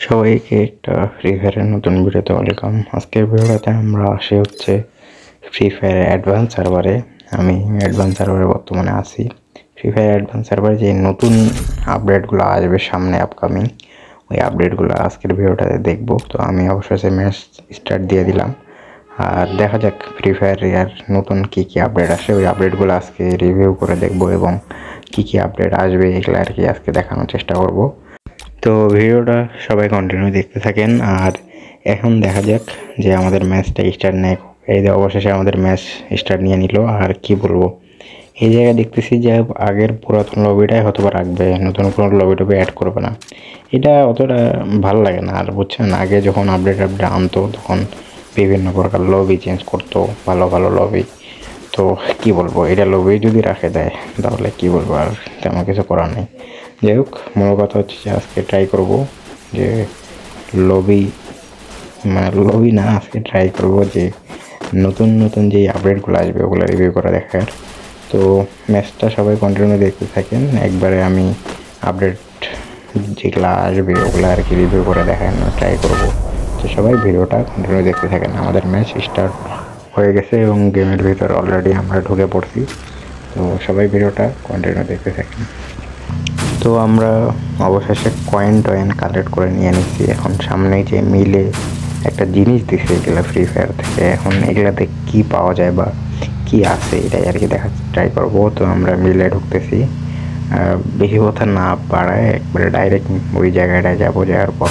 সবাইকে একটা ফ্রি ফায়ারের নতুন ভিডিওতে ওয়েলকাম। আজকের ভিডিওতে আমরা আসি হচ্ছে ফ্রি ফায়ার অ্যাডভান্স সার্ভারে। আমি অ্যাডভান্স সার্ভারে বর্তমানে আছি। ফ্রি ফায়ার অ্যাডভান্স সার্ভারে যে নতুন আপডেটগুলো আসবে সামনে আপকামিং, ওই আপডেটগুলো আজকের ভিডিওটাতে দেখব। তো আমি অবশ্যই ম্যাচ স্টার্ট দিয়ে দিলাম, আর দেখা যাক ফ্রি ফায়ারের নতুন কী কী আপডেট আসে। ওই আপডেটগুলো আজকে রিভিউ করে দেখব এবং কী কী আপডেট আসবে এগুলো আর কি আজকে দেখানোর চেষ্টা করব। তো ভিডিওটা সবাই কন্টিনিউ দেখতে থাকেন। আর এখন দেখা যাক যে আমাদের ম্যাচটা স্টার্ট নেয়। এই যে অবশেষে আমাদের ম্যাচ স্টার্ট নিয়ে নিল। আর কি বলবো, এই জায়গায় দেখতেছি যে আগের পুরাতন লবিটাই হয়তো বা রাখবে, নতুন কোনো লবি টবি অ্যাড করবে না। এটা অতটা ভালো লাগে না। আর বুঝছেন, আগে যখন আপডেট আনতো তখন বিভিন্ন প্রকার লবি চেঞ্জ করতো, ভালো ভালো লবি। তো কি বলবো, এটা লবি যদি রাখে দেয় তাহলে কি বলবো, আর তেমন কিছু করার নেই। যাই হোক, মূল কথা হচ্ছে যে আজকে ট্রাই করব যে লবি লবি না, আজকে ট্রাই করব যে নতুন নতুন যেই আপডেটগুলো আসবে ওগুলো রিভিউ করে দেখার। তো ম্যাচটা সবাই কন্টিনিউ দেখতে থাকেন। একবারে আমি আপডেট যেগুলো আসবে ওগুলো আর কি রিভিউ করে দেখানোর ট্রাই করব। তো সবাই ভিডিওটা কন্টিনিউ দেখতে থাকেন। আমাদের ম্যাচ স্টার্ট হয়ে গেছে এবং গেমের ভিতর অলরেডি আমরা ঢুকে পড়ছি। তো সবাই ভিডিওটা কন্টিনিউ দেখতে থাকেন। তো আমরা অবশেষে কয়েন কালেক্ট করে নিয়ে নিচ্ছি। এখন সামনে যে মিলে একটা জিনিস দিছে এগুলা ফ্রি ফায়ার থেকে, এখন এগুলাতে কি পাওয়া যায় বা কি আছে এটাই আর কি দেখার ট্রাই করবো। তো আমরা মিলে ঢুকতেছি, বেশি কথা না পাড়ায় একবারে ডাইরেক্ট ওই জায়গাটায় যাবো। যাওয়ার পর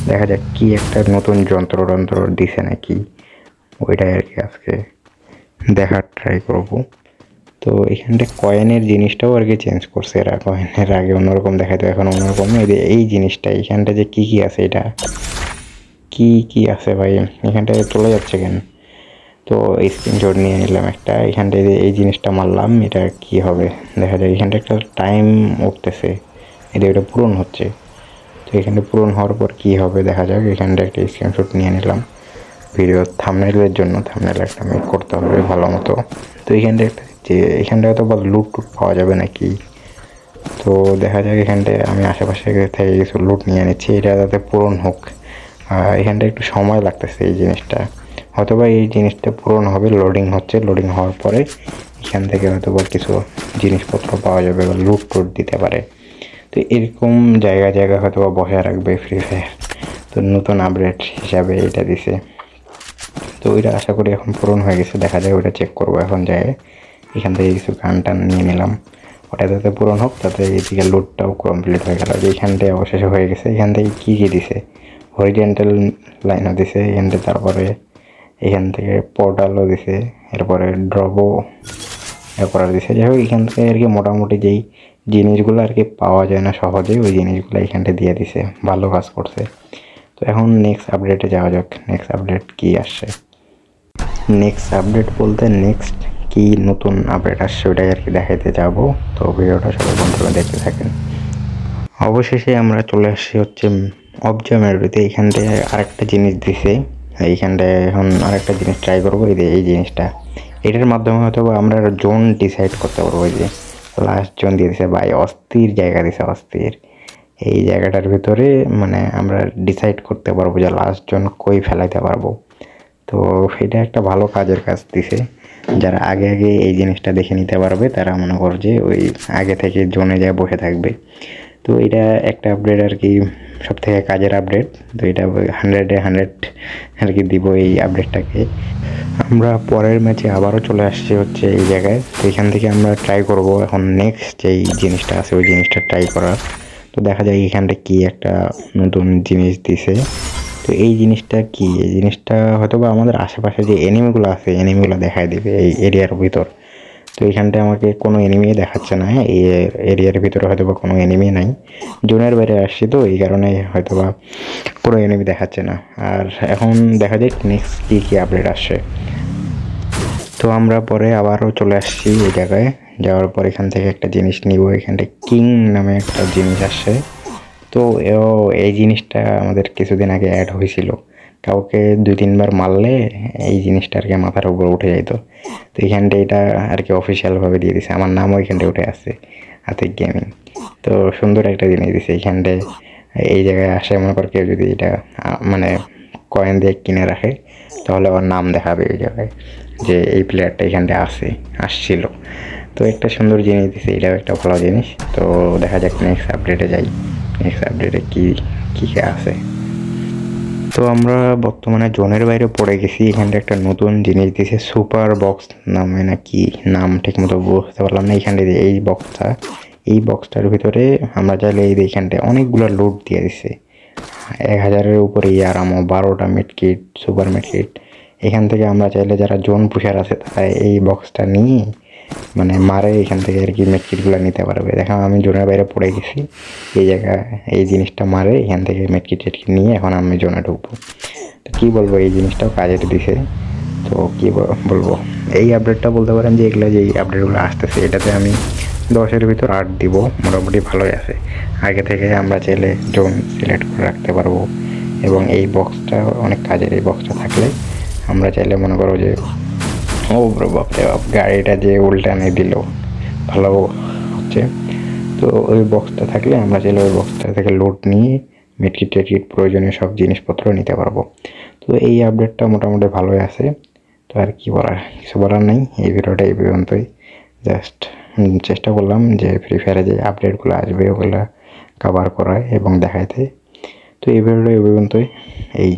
দেখা যাক কি একটা নতুন যন্ত্র দিছে নাকি, ওইটাই আর কি আজকে দেখার ট্রাই করবো। তো এখানটা কয়েনের জিনিসটাও আর কি চেঞ্জ করছে এরা। কয়েনের আগে অন্যরকম দেখাতো, এখন অন্যরকম। এই জিনিসটা এখানটা যে কি কি আছে, এটা কি আছে ভাই, এখানটায় চলে যাচ্ছে কেন? তো স্ক্রিনশট নিয়ে নিলাম একটা। এখানটায় এই জিনিসটা মারলাম, এটা কি হবে দেখা যায়। এখানটা একটা টাইম উঠতেছে, এটা পূরণ হচ্ছে। তো এখানটা পূরণ হওয়ার পর কি হবে দেখা যাক। এখানটা একটা স্ক্রিনশট নিয়ে নিলাম ভিডিও থাম্বনেইলের জন্য। থাম্বনেইল একটা মেক করতে হবে ভালো মতো। তো এখানটা একটা যে এখানটায় হয়তো বা লুট পাওয়া যাবে নাকি। তো দেখা যাক, এখানটায় আমি আশেপাশে থেকে কিছু লুট নিয়ে নিচ্ছি, এটা যাতে পূরণ হোক। এখানটা একটু সময় লাগতেছে এই জিনিসটা, হয়তো বা এই জিনিসটা পূরণ হবে। লোডিং হচ্ছে, লোডিং হওয়ার পরে এখান থেকে হয়তো বা কিছু জিনিসপত্র পাওয়া যাবে বা লুট দিতে পারে। তো এরকম জায়গা হয়তো বা বসায় রাখবে ফ্রি ফায়ার। তো নতুন আপডেট হিসাবে এটা দিছে। তো ওইটা আশা করি এখন পূরণ হয়ে গেছে। দেখা যায় ওইটা চেক করবো এখন যায়। এখান থেকে কিছু গান টান নিয়ে নিলাম, ওটা যাতে পূরণ হোক, তাতে এইদিকে লোডটাও কমপ্লিট হয়ে গেল। যে এখানটায় অবশেষে হয়ে গেছে। এখান থেকে কী দিছে, হরিজেন্টাল লাইনও দিছে এখানটা, তারপরে এখান থেকে পোর্টালও দিছে, এরপরে ড্রপও করার দিছে। যাই হোক, এখান থেকে আর কি মোটামুটি যেই জিনিসগুলো আর কি পাওয়া যায় না সহজে, ওই জিনিসগুলো এখানটা দিয়ে দিছে, ভালো কাজ করছে। তো এখন নেক্সট আপডেটে যাওয়া যাক। নেক্সট আপডেট কি আসছে, নেক্সট আপডেট বলতে নেক্সট কি নতুন আপডেট আসছে ওটাই আর কি দেখাইতে যাব। তো ভিডিওটা সবাই বন্ধুরা দেখতে থাকেন। অবশেষে আমরা চলে আসছি হচ্ছে অবজারভেটরিতে। এইখানটায় আরেকটা জিনিস দিছে, এইখানটায় এখন আরেকটা জিনিস ট্রাই করবো। এই জিনিসটা, এটার মাধ্যমে হয়তো আমরা জোন ডিসাইড করতে পারবো। ওই যে লাস্ট জোন দিয়ে দিছে ভাই, অস্থির জায়গা দিছে, অস্থির। এই জায়গাটার ভিতরে আমরা ডিসাইড করতে পারবো যে লাস্ট জোন কই ফেলাইতে পারবো। তো এটা একটা ভালো কাজের কাজ দিছে। যারা আগে এই জিনিসটা দেখে নিতে পারবে তারা মনে কর যে ওই আগে থেকে জোনে যায় বসে থাকবে। তো এটা একটা আপডেট আর কি, সব থেকে কাজের আপডেট। তো এটা 100-এ 100 আর কি দিব এই আপডেটটাকে। আমরা পরের ম্যাচে আবারও চলে আসছি হচ্ছে এই জায়গায়। তো এখান থেকে আমরা ট্রাই করব এখন নেক্সট যেই জিনিসটা আছে ওই জিনিসটা ট্রাই করার। তো দেখা যায় এখানটা কি একটা নতুন জিনিস দিছে। তো এই জিনিসটা কি, এই জিনিসটা হয়তো বা আমাদের আশেপাশে যে এনিমিগুলো আছে এনিমিগুলো দেখায় দিবে এই এরিয়ার ভিতর। তো এইখানটায় আমাকে কোনো এনিমি দেখাচ্ছে না, এই এরিয়ার ভিতরে হয়তো বা কোনো এনিমি নাই। জোনের বাইরে আসছি তো এই কারণে হয়তো বা কোনো এনিমি দেখাচ্ছে না। আর এখন দেখা যায় নেক্সট কি আপডেট আসছে। তো আমরা পরে আবারও চলে আসছি এই জায়গায়। যাওয়ার পর এখান থেকে একটা জিনিস নিব। এখানটা কিং নামে একটা জিনিস আসছে। তো এই জিনিসটা আমাদের কিছুদিন আগে অ্যাড হয়েছিল। কাউকে 2-3 বার মারলে এই জিনিসটা আর কি মাথার উপর উঠে যেত। তো এখানটা এটা আর কি অফিসিয়ালভাবে দিয়ে দিছে, আমার নামও এখানটায় উঠে আসছে, আতিক গেমিং। তো সুন্দর একটা জিনিস দিছে। এখানটায় এই জায়গায় আসে, মনে কর কেউ যদি এটা মানে কয়েন দিয়ে কিনে রাখে তাহলে ওর নাম দেখাবে এই জায়গায় যে এই প্লেয়ারটা এখানটায় আসছিল। তো একটা সুন্দর জিনিস দিছে, এটাও একটা ভালো জিনিস। তো দেখা যাক নেক্সট আপডেটে যাই, নেক্সট আপডেটে কী কী আছে। তো আমরা বর্তমানে জোনের বাইরে পড়ে গেছি। এখানটা একটা নতুন জিনিস দিয়েছে, সুপার বক্স নামে না কি নাম, ঠিক মতো বুঝতে পারলাম না। এইখানটা এই বক্সটার ভিতরে আমরা চাইলে এইখানটায় অনেকগুলো লুট দিয়ে দিছে, 1000-এর উপরে আরামও, 12টা মিডকিট, সুপার মিডকিট। এখান থেকে আমরা চাইলে যারা জোন পুষার আছে তারা এই বক্সটা নিয়ে মানে মারে এখান থেকে আর কি মেডকিটগুলো নিতে পারবে। দেখো আমি জোনের বাইরে পড়ে গেছি, এই জায়গায় এই জিনিসটা মারে এখান থেকে মেডকিট টেডকিট নিয়ে এখন আমি জোনে ঢুকবো। তো কী বলবো, এই জিনিসটাও কাজে দিছে। তো কী বলবো, এই আপডেটটা বলতে পারেন যে এগুলো যে আপডেটগুলো আসতেছে এটাতে আমি 10-এর ভিতর 8 দিব, মোটামুটি ভালোই আছে। আগে থেকে আমরা চাইলে জোন সিলেক্ট করে রাখতে পারবো এবং এই বক্সটা অনেক কাজের। এই বক্সটা থাকলে আমরা চাইলে মনে করো যে ও বাপরে বাপ, গাড়িটা যে উল্টানে দিল, ভালো হচ্ছে। তো ওই বক্সটা থাকলে আমরা চাইলে ওই বক্সটা থেকে লোড নিয়ে মেডকিট টেডকিট প্রয়োজনীয় সব জিনিসপত্র নিতে পারবো। তো এই আপডেটটা মোটামুটি ভালোই আছে। তো আর কি বলার, কিছু বলার নেই। এই ভিডিওটা এই পর্যন্তই, জাস্ট চেষ্টা করলাম যে ফ্রি ফায়ারে যে আপডেটগুলো আসবে ওগুলো কভার করায় এবং দেখাইতে। তো এই ভিডিওটা এই পর্যন্তই। এই